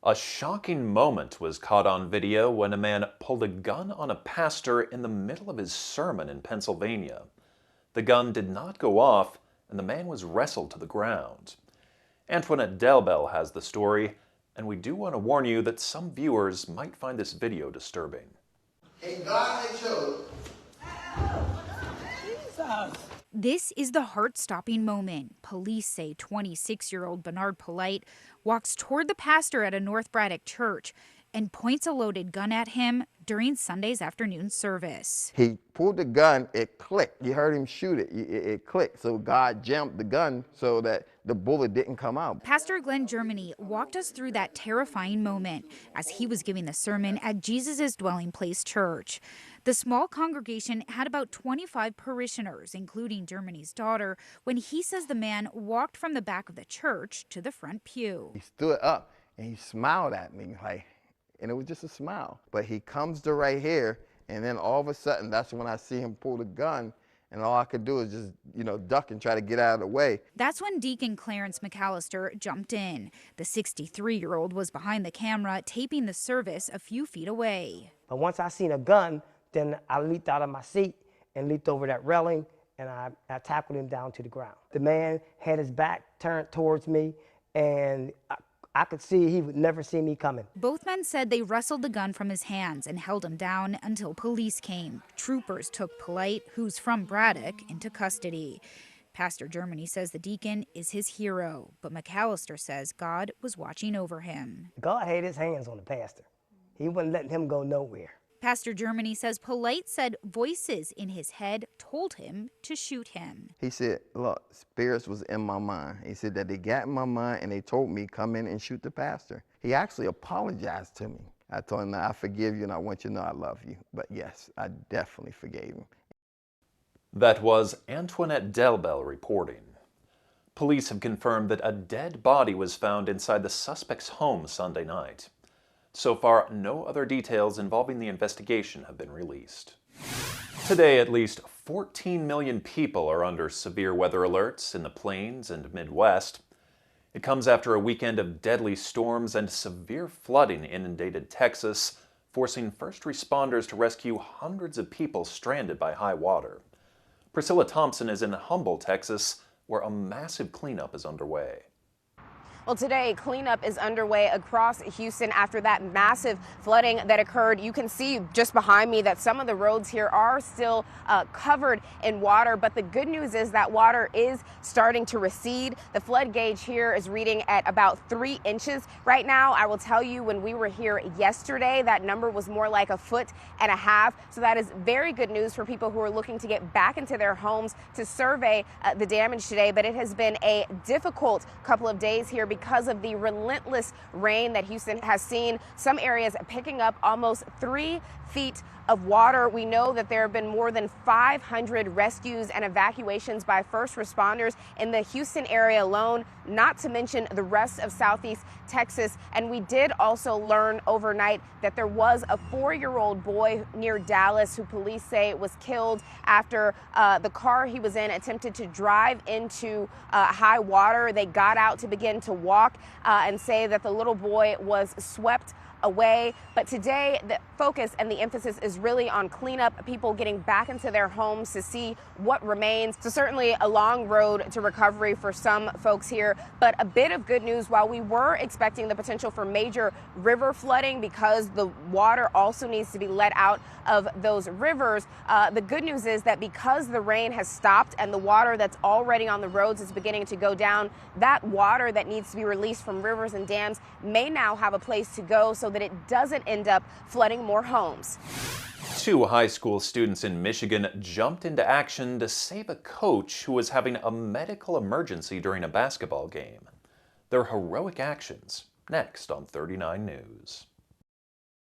A shocking moment was caught on video when a man pulled a gun on a pastor in the middle of his sermon in Pennsylvania. The gun did not go off, and the man was wrestled to the ground. Antoinette Delbel has the story, and we do want to warn you that some viewers might find this video disturbing. And God had chose. This is the heart-stopping moment. Police say 26-year-old Bernard Polite walks toward the pastor at a North Braddock church and points a loaded gun at him during Sunday's afternoon service. He pulled the gun, it clicked. You heard him shoot it. It clicked. So God jammed the gun so that the bullet didn't come out. Pastor Glenn Germany walked us through that terrifying moment as he was giving the sermon at Jesus' Dwelling Place Church. The small congregation had about 25 parishioners, including Germany's daughter, when he says the man walked from the back of the church to the front pew. He stood up and he smiled at me, and it was just a smile. But he comes to right here, and then all of a sudden, that's when I see him pull the gun, and all I could do is just, duck and try to get out of the way. That's when Deacon Clarence McAllister jumped in. The 63-year-old was behind the camera, taping the service a few feet away. But once I seen a gun, then I leaped out of my seat and leaped over that railing, and I tackled him down to the ground. The man had his back turned towards me, and I could see he would never see me coming. Both men said they wrestled the gun from his hands and held him down until police came. Troopers took Polite, who's from Braddock, into custody. Pastor Germany says the deacon is his hero, but McAllister says God was watching over him. God had his hands on the pastor. He wasn't letting him go nowhere. Pastor Germany says Polite said voices in his head told him to shoot him. He said, look, spirits was in my mind. He said that they got in my mind and they told me come in and shoot the pastor. He actually apologized to me. I told him that I forgive you and I want you to know I love you. But yes, I definitely forgave him. That was Antoinette Delbel reporting. Police have confirmed that a dead body was found inside the suspect's home Sunday night. So far, no other details involving the investigation have been released. Today, at least 14 million people are under severe weather alerts in the Plains and Midwest. It comes after a weekend of deadly storms and severe flooding inundated Texas, forcing first responders to rescue hundreds of people stranded by high water. Priscilla Thompson is in Humble, Texas, where a massive cleanup is underway. Well, today, cleanup is underway across Houston after that massive flooding that occurred. You can see just behind me that some of the roads here are still covered in water, but the good news is that water is starting to recede. The flood gauge here is reading at about 3 inches right now. I will tell you, when we were here yesterday, that number was more like 1.5 feet. So that is very good news for people who are looking to get back into their homes to survey the damage today. But it has been a difficult couple of days here because of the relentless rain that Houston has seen. Some areas picking up almost 3 feet of water. We know that there have been more than 500 rescues and evacuations by first responders in the Houston area alone, not to mention the rest of Southeast Texas. And we did also learn overnight that there was a 4-year-old boy near Dallas who police say was killed after the car he was in attempted to drive into high water. They got out to begin to walk and say that the little boy was swept away. But today, the focus and the emphasis is really on cleanup, people getting back into their homes to see what remains. So certainly a long road to recovery for some folks here, but a bit of good news. While we were expecting the potential for major river flooding because the water also needs to be let out of those rivers, the good news is that because the rain has stopped and the water that's already on the roads is beginning to go down, that water that needs to be released from rivers and dams may now have a place to go so that it doesn't end up flooding more homes. 2 high school students in Michigan jumped into action to save a coach who was having a medical emergency during a basketball game. Their heroic actions, next on 39 News.